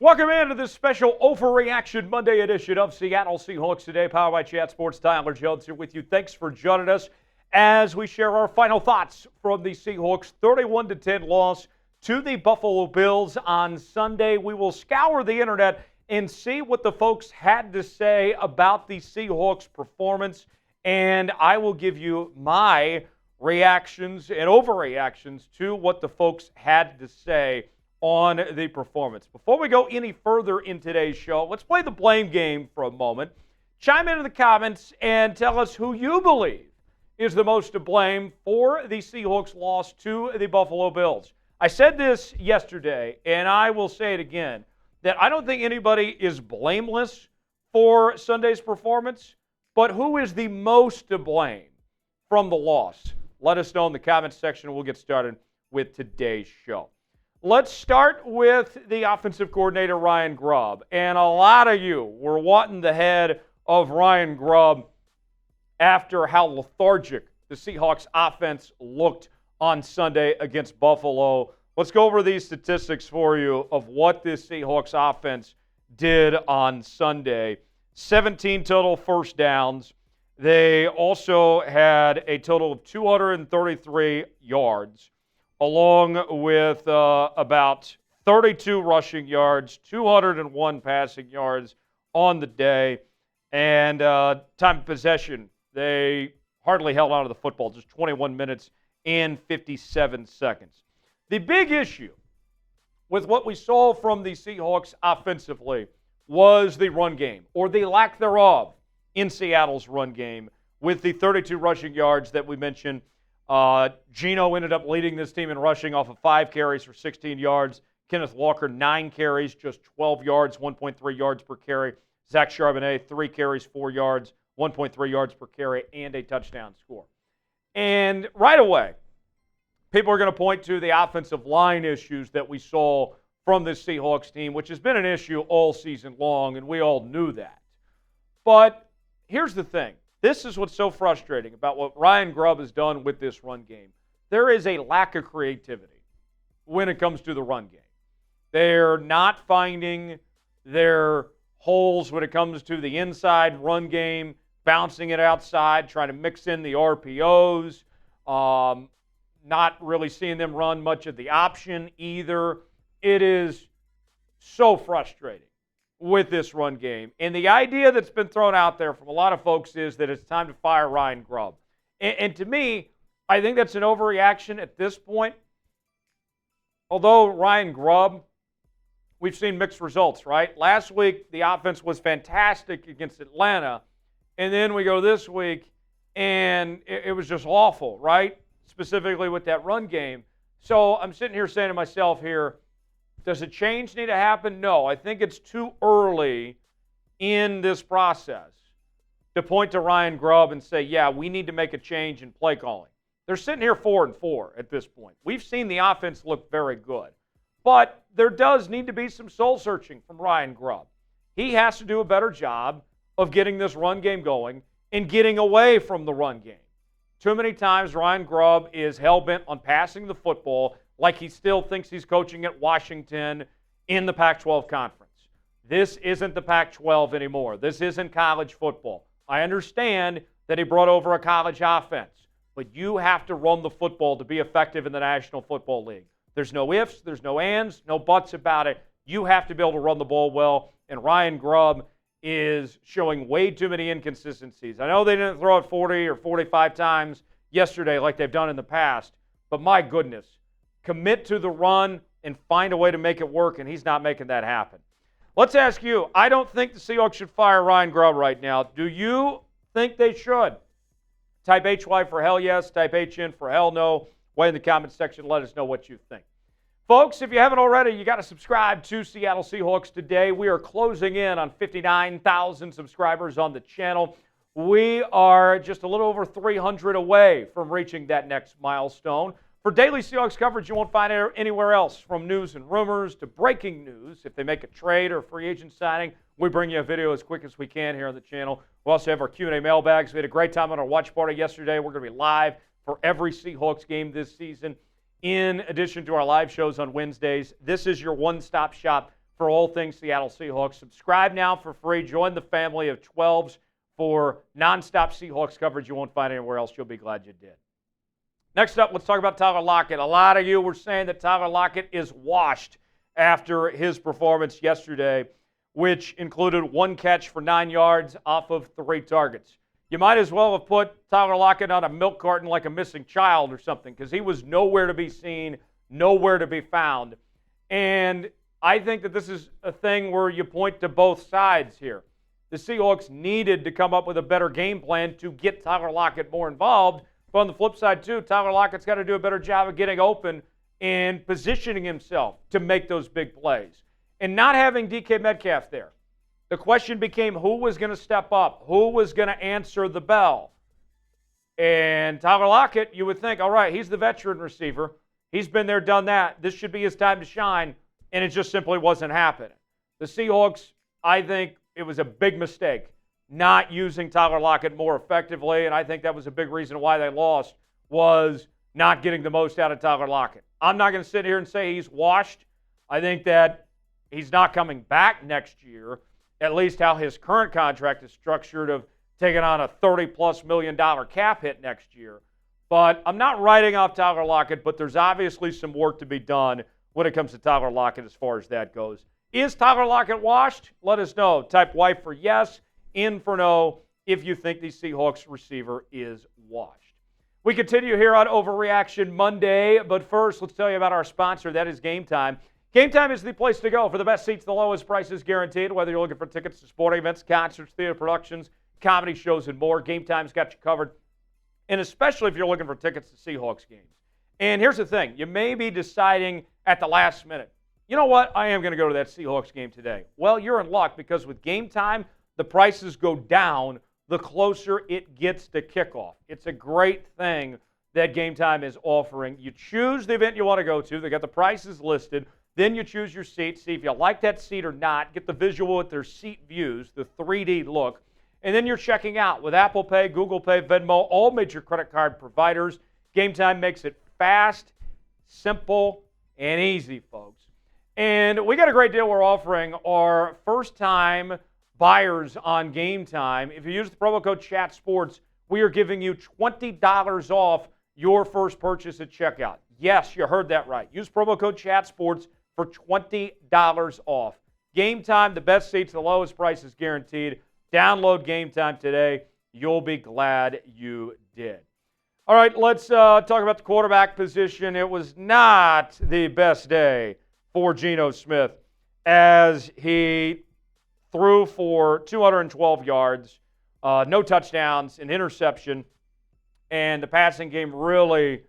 Welcome into this special Overreaction Monday edition of Seattle Seahawks Today, powered by Chat Sports. Tyler Jones here with you. Thanks for joining us as we share our final thoughts from the Seahawks' 31-10 loss to the Buffalo Bills on Sunday. We will scour the internet and see what the folks had to say about the Seahawks' performance, and I will give you my reactions and overreactions to what the folks had to say on the performance. Before we go any further in today's show, let's play the blame game for a moment. Chime into the comments and tell us who you believe is the most to blame for the Seahawks' loss to the Buffalo Bills. I said this yesterday, and I will say it again, that I don't think anybody is blameless for Sunday's performance, but who is the most to blame from the loss? Let us know in the comments section, and we'll get started with today's show. Let's start with the offensive coordinator, Ryan Grubb. And a lot of you were wanting the head of Ryan Grubb after how lethargic the Seahawks offense looked on Sunday against Buffalo. Let's go over these statistics for you of what this Seahawks offense did on Sunday. 17 total first downs. They also had a total of 233 yards, along with about 32 rushing yards, 201 passing yards on the day, and time of possession, they hardly held on to the football, just 21 minutes and 57 seconds. The big issue with what we saw from the Seahawks offensively was the run game, or the lack thereof in Seattle's run game, with the 32 rushing yards that we mentioned. Geno ended up leading this team in rushing off of 5 carries for 16 yards. Kenneth Walker, 9 carries, just 12 yards, 1.3 yards per carry. Zach Charbonnet, 3 carries, 4 yards, 1.3 yards per carry, and a touchdown score. And right away, people are going to point to the offensive line issues that we saw from this Seahawks team, which has been an issue all season long, and we all knew that. But here's the thing. This is what's so frustrating about what Ryan Grubb has done with this run game. There is a lack of creativity when it comes to the run game. They're not finding their holes when it comes to the inside run game, bouncing it outside, trying to mix in the RPOs, not really seeing them run much of the option either. It is so frustrating with this run game. And the idea that's been thrown out there from a lot of folks is that it's time to fire Ryan Grubb. And to me, I think that's an overreaction at this point. Although Ryan Grubb, we've seen mixed results, right? Last week, the offense was fantastic against Atlanta. And then we go this week, and it was just awful, right? Specifically with that run game. So I'm sitting here saying to myself here, does a change need to happen? No. I think it's too early in this process to point to Ryan Grubb and say, yeah, we need to make a change in play calling. They're sitting here 4-4 at this point. We've seen the offense look very good. But there does need to be some soul searching from Ryan Grubb. He has to do a better job of getting this run game going and getting away from the run game. Too many times Ryan Grubb is hell-bent on passing the football like he still thinks he's coaching at Washington in the Pac-12 conference. This isn't the Pac-12 anymore. This isn't college football. I understand that he brought over a college offense, but you have to run the football to be effective in the National Football League. There's no ifs, there's no ands, no buts about it. You have to be able to run the ball well, and Ryan Grubb is showing way too many inconsistencies. I know they didn't throw it 40 or 45 times yesterday like they've done in the past, but my goodness, commit to the run and find a way to make it work, and he's not making that happen. Let's ask you, I don't think the Seahawks should fire Ryan Grubb right now. Do you think they should? Type HY for hell yes, type HN for hell no. Weigh in the comments section, let us know what you think. Folks, if you haven't already, you got to subscribe to Seattle Seahawks Today. We are closing in on 59,000 subscribers on the channel. We are just a little over 300 away from reaching that next milestone. For daily Seahawks coverage you won't find anywhere else, from news and rumors to breaking news. If they make a trade or a free agent signing, we bring you a video as quick as we can here on the channel. We also have our Q&A mailbags. We had a great time on our watch party yesterday. We're going to be live for every Seahawks game this season, in addition to our live shows on Wednesdays. This is your one-stop shop for all things Seattle Seahawks. Subscribe now for free. Join the family of 12s for nonstop Seahawks coverage you won't find anywhere else. You'll be glad you did. Next up, let's talk about Tyler Lockett. A lot of you were saying that Tyler Lockett is washed after his performance yesterday, which included 1 catch for 9 yards off of 3 targets. You might as well have put Tyler Lockett on a milk carton like a missing child or something, because he was nowhere to be seen, nowhere to be found. And I think that this is a thing where you point to both sides here. The Seahawks needed to come up with a better game plan to get Tyler Lockett more involved. But on the flip side, too, Tyler Lockett's got to do a better job of getting open and positioning himself to make those big plays. And not having DK Metcalf there, the question became who was going to step up, who was going to answer the bell. And Tyler Lockett, you would think, all right, he's the veteran receiver. He's been there, done that. This should be his time to shine. And it just simply wasn't happening. The Seahawks, I think it was a big mistake not using Tyler Lockett more effectively, and I think that was a big reason why they lost, was not getting the most out of Tyler Lockett. I'm not going to sit here and say he's washed. I think that he's not coming back next year, at least how his current contract is structured, of taking on a $30+ million cap hit next year. But I'm not writing off Tyler Lockett, but there's obviously some work to be done when it comes to Tyler Lockett as far as that goes. Is Tyler Lockett washed? Let us know. Type Y for yes, in for no, if you think the Seahawks receiver is washed. We continue here on Overreaction Monday, but first, let's tell you about our sponsor. That is GameTime. GameTime is the place to go for the best seats, the lowest prices guaranteed, whether you're looking for tickets to sporting events, concerts, theater productions, comedy shows, and more. GameTime's got you covered, and especially if you're looking for tickets to Seahawks games. And here's the thing. You may be deciding at the last minute, you know what, I am going to go to that Seahawks game today. Well, you're in luck, because with GameTime, the prices go down the closer it gets to kickoff. It's a great thing that GameTime is offering. You choose the event you want to go to. They got the prices listed. Then you choose your seat, see if you like that seat or not, get the visual with their seat views, the 3D look, and then you're checking out with Apple Pay, Google Pay, Venmo, all major credit card providers. GameTime makes it fast, simple, and easy, folks. And we got a great deal we're offering our first-time buyers on GameTime. If you use the promo code ChatSports, we are giving you $20 off your first purchase at checkout. Yes, you heard that right. Use promo code ChatSports for $20 off. GameTime, the best seats, the lowest prices guaranteed. Download GameTime today. You'll be glad you did. All right, let's talk about the quarterback position. It was not the best day for Geno Smith as he threw for 212 yards, no touchdowns, an interception, and the passing game really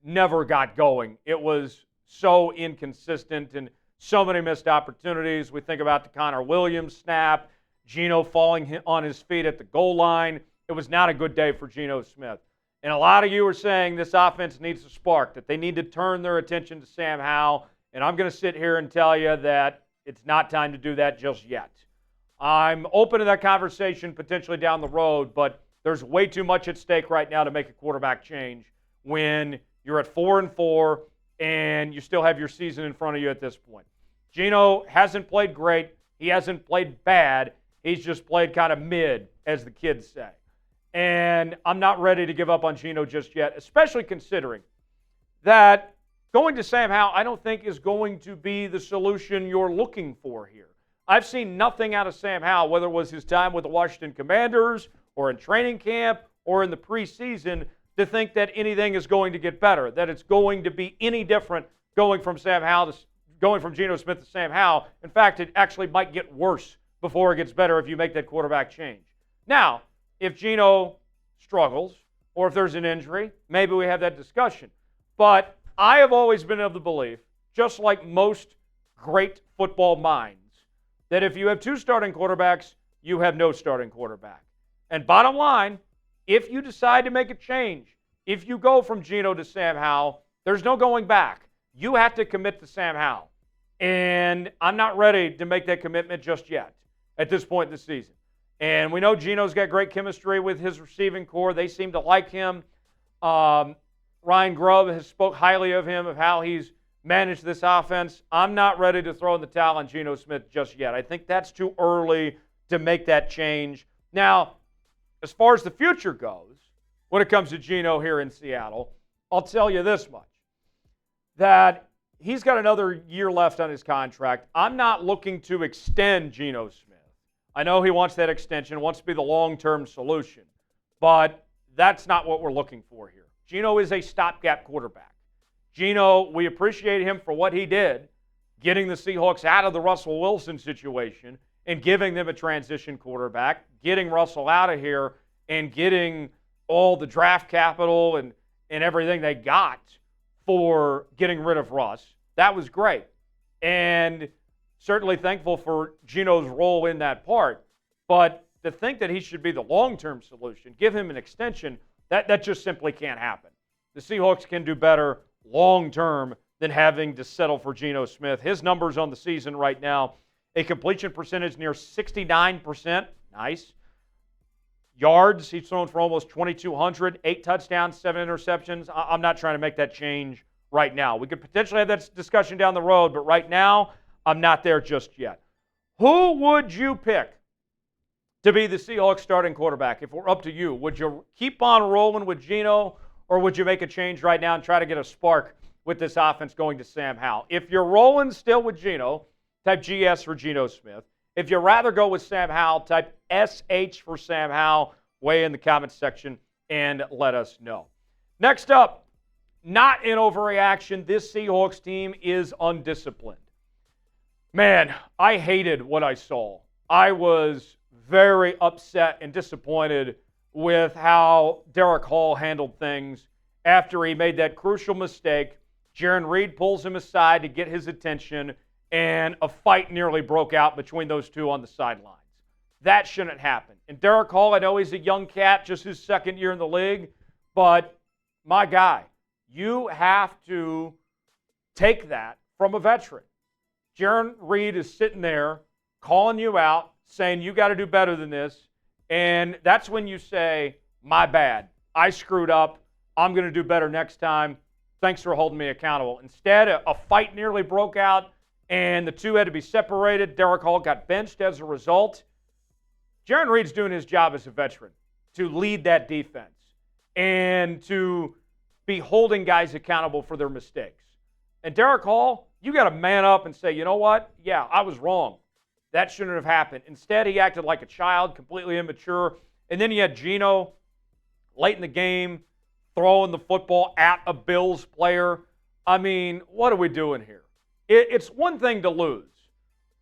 never got going. It was so inconsistent and so many missed opportunities. We think about the Connor Williams snap, Geno falling on his feet at the goal line. It was not a good day for Geno Smith. And a lot of you are saying this offense needs a spark, that they need to turn their attention to Sam Howell. And I'm going to sit here and tell you that it's not time to do that just yet. I'm open to that conversation potentially down the road, but there's way too much at stake right now to make a quarterback change when you're at 4-4 and you still have your season in front of you at this point. Geno hasn't played great. He hasn't played bad. He's just played kind of mid, as the kids say. And I'm not ready to give up on Geno just yet, especially considering that going to Sam Howell, I don't think, is going to be the solution you're looking for here. I've seen nothing out of Sam Howell, whether it was his time with the Washington Commanders or in training camp or in the preseason, to think that anything is going to get better, that it's going to be any different going from Geno Smith to Sam Howell. In fact, it actually might get worse before it gets better if you make that quarterback change. Now, if Geno struggles or if there's an injury, maybe we have that discussion. But I have always been of the belief, just like most great football minds, that if you have 2 starting quarterbacks, you have no starting quarterback. And bottom line, if you decide to make a change, if you go from Geno to Sam Howell, there's no going back. You have to commit to Sam Howell. And I'm not ready to make that commitment just yet at this point in the season. And we know Geno's got great chemistry with his receiving core. They seem to like him. Ryan Grubb has spoke highly of him, of how he's manage this offense, I'm not ready to throw in the towel on Geno Smith just yet. I think that's too early to make that change. Now, as far as the future goes, when it comes to Geno here in Seattle, I'll tell you this much, that he's got another year left on his contract. I'm not looking to extend Geno Smith. I know he wants that extension, wants to be the long-term solution, but that's not what we're looking for here. Geno is a stopgap quarterback. Geno, we appreciate him for what he did, getting the Seahawks out of the Russell Wilson situation and giving them a transition quarterback, getting Russell out of here and getting all the draft capital and everything they got for getting rid of Russ. That was great. And certainly thankful for Geno's role in that part. But to think that he should be the long-term solution, give him an extension, that just simply can't happen. The Seahawks can do better long-term than having to settle for Geno Smith. His numbers on the season right now, a completion percentage near 69%. Nice. Yards, he's thrown for almost 2,200, 8 touchdowns, 7 interceptions. I'm not trying to make that change right now. We could potentially have that discussion down the road, but right now, I'm not there just yet. Who would you pick to be the Seahawks starting quarterback if we're up to you? Would you keep on rolling with Geno, or would you make a change right now and try to get a spark with this offense going to Sam Howell? If you're rolling still with Geno, type GS for Geno Smith. If you'd rather go with Sam Howell, type SH for Sam Howell. Weigh in the comments section and let us know. Next up, not in overreaction, this Seahawks team is undisciplined. Man, I hated what I saw. I was very upset and disappointed with how Derick Hall handled things after he made that crucial mistake. Jarran Reed pulls him aside to get his attention, and a fight nearly broke out between those two on the sidelines. That shouldn't happen. And Derick Hall, I know he's a young cat, just his second year in the league, but my guy, you have to take that from a veteran. Jarran Reed is sitting there calling you out, saying you got to do better than this, and that's when you say, my bad. I screwed up. I'm going to do better next time. Thanks for holding me accountable. Instead, a fight nearly broke out, and the two had to be separated. Derick Hall got benched as a result. Jarran Reed's doing his job as a veteran to lead that defense and to be holding guys accountable for their mistakes. And Derick Hall, you got to man up and say, you know what? Yeah, I was wrong. That shouldn't have happened. Instead, he acted like a child, completely immature. And then you had Geno late in the game throwing the football at a Bills player. I mean, what are we doing here? It's one thing to lose,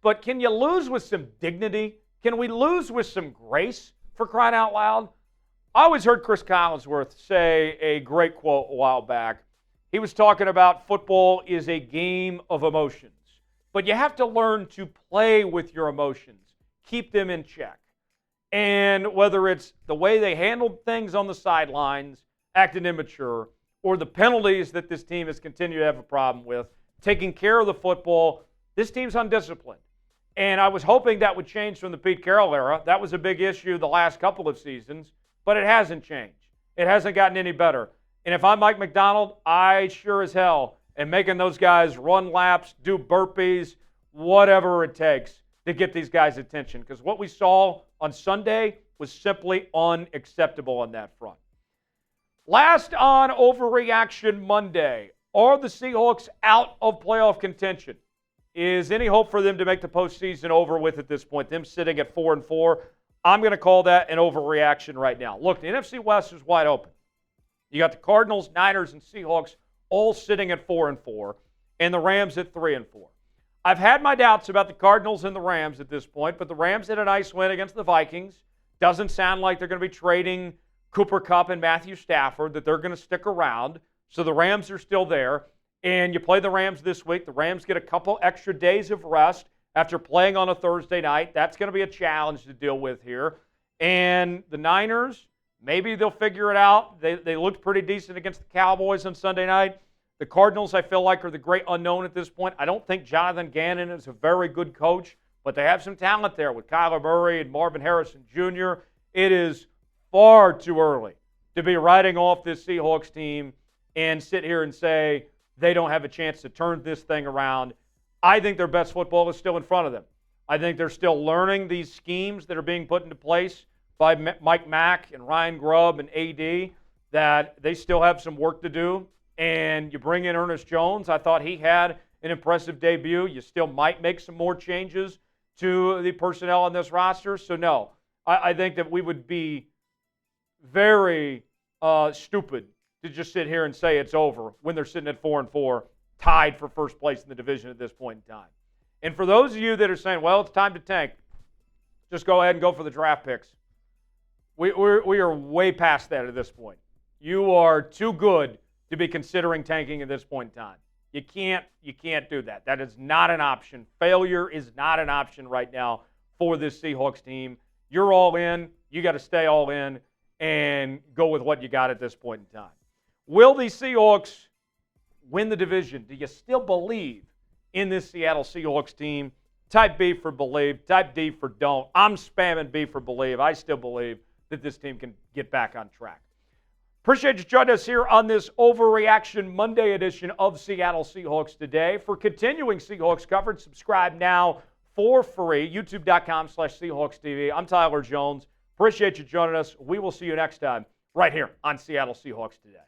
but can you lose with some dignity? Can we lose with some grace, for crying out loud? I always heard Chris Collinsworth say a great quote a while back. He was talking about football is a game of emotions, but you have to learn to play with your emotions, keep them in check. And whether it's the way they handled things on the sidelines, acting immature, or the penalties that this team has continued to have a problem with, taking care of the football, this team's undisciplined. And I was hoping that would change from the Pete Carroll era. That was a big issue the last couple of seasons, but it hasn't changed. It hasn't gotten any better. And if I'm Mike McDonald, I sure as hell am making those guys run laps, do burpees, whatever it takes to get these guys' attention. Because what we saw on Sunday was simply unacceptable on that front. Last on Overreaction Monday, are the Seahawks out of playoff contention? Is any hope for them to make the postseason over with at this point? Them sitting at 4-4. I'm going to call that an overreaction right now. Look, the NFC West is wide open. You got the Cardinals, Niners, and Seahawks all sitting at 4-4, and the Rams at 3-4. I've had my doubts about the Cardinals and the Rams at this point, but the Rams had a nice win against the Vikings. Doesn't sound like they're going to be trading Cooper Kupp and Matthew Stafford, that they're going to stick around. So the Rams are still there. And you play the Rams this week. The Rams get a couple extra days of rest after playing on a Thursday night. That's going to be a challenge to deal with here. And the Niners, maybe they'll figure it out. They looked pretty decent against the Cowboys on Sunday night. The Cardinals, I feel like, are the great unknown at this point. I don't think Jonathan Gannon is a very good coach, but they have some talent there with Kyler Murray and Marvin Harrison Jr. It is far too early to be writing off this Seahawks team and sit here and say they don't have a chance to turn this thing around. I think their best football is still in front of them. I think they're still learning these schemes that are being put into place by Mike Mack and Ryan Grubb and AD, that they still have some work to do. And you bring in Ernest Jones. I thought he had an impressive debut. You still might make some more changes to the personnel on this roster. So, no, I think that we would be very stupid to just sit here and say it's over when they're sitting at 4-4, tied for first place in the division at this point in time. And for those of you that are saying, well, it's time to tank, just go ahead and go for the draft picks. We are way past that at this point. You are too good to be considering tanking at this point in time. You can't do that. That is not an option. Failure is not an option right now for this Seahawks team. You're all in. You got to stay all in and go with what you got at this point in time. Will the Seahawks win the division? Do you still believe in this Seattle Seahawks team? Type B for believe. Type D for don't. I'm spamming B for believe. I still believe that this team can get back on track. Appreciate you joining us here on this Overreaction Monday edition of Seattle Seahawks Today. For continuing Seahawks coverage, subscribe now for free, youtube.com/Seahawks TV. I'm Tyler Jones. Appreciate you joining us. We will see you next time right here on Seattle Seahawks Today.